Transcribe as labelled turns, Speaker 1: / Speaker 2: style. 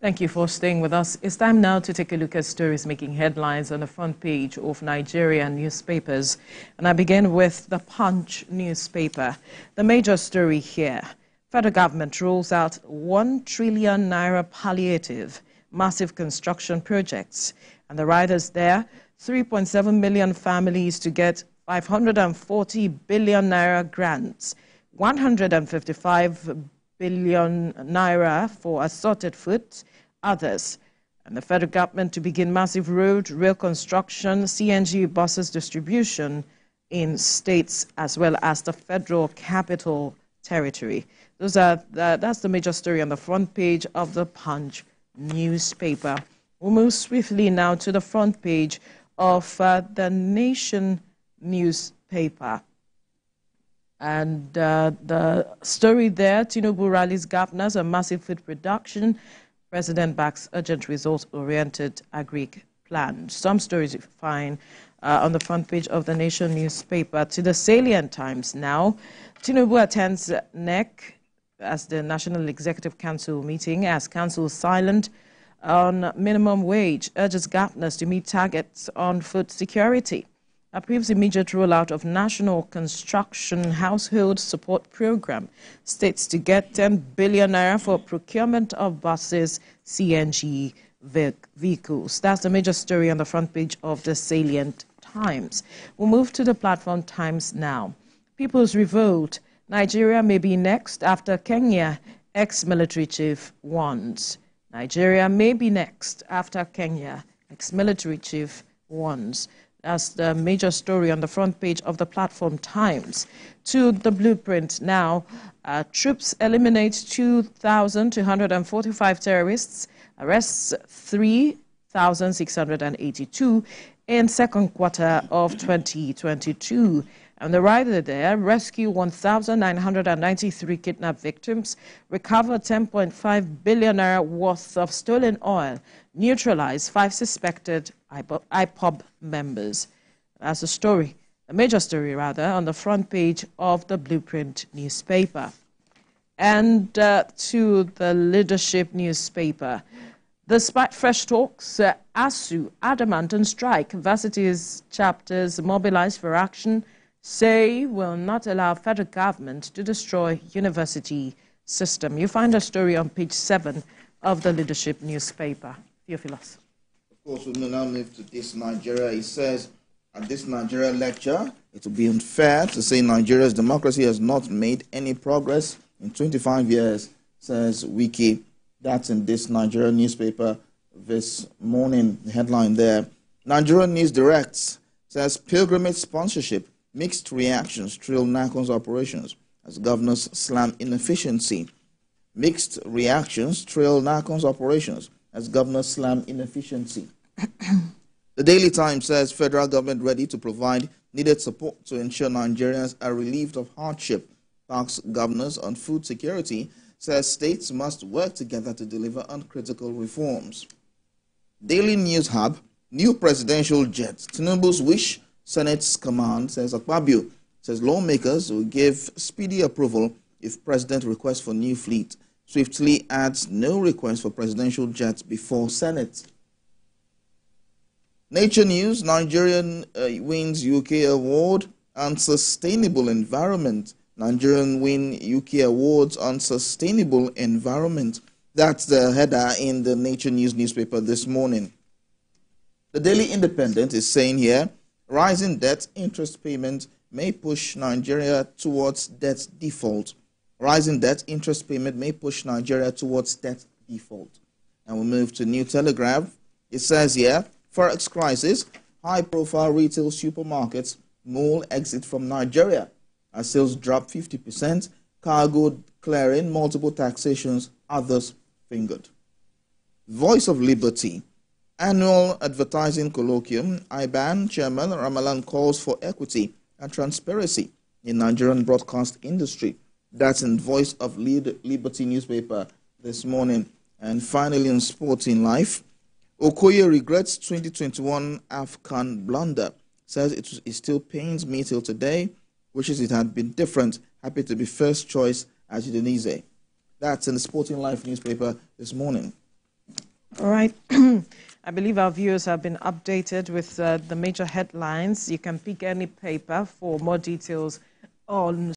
Speaker 1: Thank you for staying with us. It's time now to take a look at stories making headlines on the front page of Nigerian newspapers. And I begin with the Punch newspaper. The major story here: federal government rolls out 1 trillion naira palliative, massive construction projects. And the riders there: 3.7 million families to get 540 billion naira grants, 155 billion naira for assorted foods, others. And the federal government to begin massive road, rail construction, CNG buses distribution in states as well as the federal capital territory. That's the major story on the front page of the Punch newspaper. We'll move swiftly now to the front page of the Nation newspaper. And the story there: Tinubu rallies governors on massive food production. President backs urgent result-oriented agric plan. Some stories you find on the front page of the Nation newspaper. To the salient times now: Tinubu attends NEC as the National Executive Council meeting as council silent on minimum wage, urges governors to meet targets on food security. Approves immediate rollout of National Construction Household Support Program. States to get 10 billion naira for procurement of buses, CNG vehicles. That's the major story on the front page of the Salient Times. We'll move to the Platform Times now. People's Revolt: Nigeria may be next after Kenya, ex-military chief warns. Nigeria may be next after Kenya, ex-military chief warns. That's the major story on the front page of the Platform Times. To the Blueprint now: troops eliminate 2,245 terrorists, arrests 3,682 in second quarter of 2022. And the rider there: rescue 1,993 kidnapped victims, recover 10.5 billion naira worth of stolen oil, neutralize 5 suspected IPOB members. That's a story, a major story rather, on the front page of the Blueprint newspaper. And to the Leadership newspaper: despite fresh talks, ASU adamant on strike. Varsities chapters mobilized for action, say will not allow federal government to destroy university system. You find a story on page 7 of the Leadership newspaper. Theophilus.
Speaker 2: Of course, we will now move to this Nigeria. It says, at this Nigeria lecture, it will be unfair to say Nigeria's democracy has not made any progress in 25 years, says Wiki. That's in this Nigeria newspaper this morning. The headline there: Nigerian News Directs says pilgrimage sponsorship, mixed reactions trail NACON's operations as governors slam inefficiency. Mixed reactions trail NACON's operations as governors slam inefficiency. The Daily Times says federal government ready to provide needed support to ensure Nigerians are relieved of hardship. Talks governors on food security, says states must work together to deliver on critical reforms. Daily News Hub: new presidential jet, Tinubu's wish, Senate's command, says Akpabio. Says lawmakers will give speedy approval if president requests for new fleet. Swiftly adds no request for presidential jets before Senate. Nature News: Nigerian wins UK award on sustainable environment. Nigerian win UK awards on sustainable environment. That's the header in the Nature News newspaper this morning. The Daily Independent is saying here, rising debt interest payment may push Nigeria towards debt default. Rising debt interest payment may push Nigeria towards debt default. And we move to New Telegraph. It says here, Forex crisis, high-profile retail supermarkets, mall exit from Nigeria. As sales drop 50%, cargo clearing, multiple taxations, others fingered. Voice of Liberty. Annual Advertising Colloquium, IBAN Chairman Ramalan calls for equity and transparency in Nigerian broadcast industry. That's in Voice of Liberty newspaper this morning. And finally, in Sporting Life, Okoye regrets 2021 AFCON blunder. Says it still pains me till today. Wishes it had been different. Happy to be first choice as Udinese. That's in the Sporting Life newspaper this morning.
Speaker 1: All right. I believe our viewers have been updated with the major headlines. You can pick any paper for more details on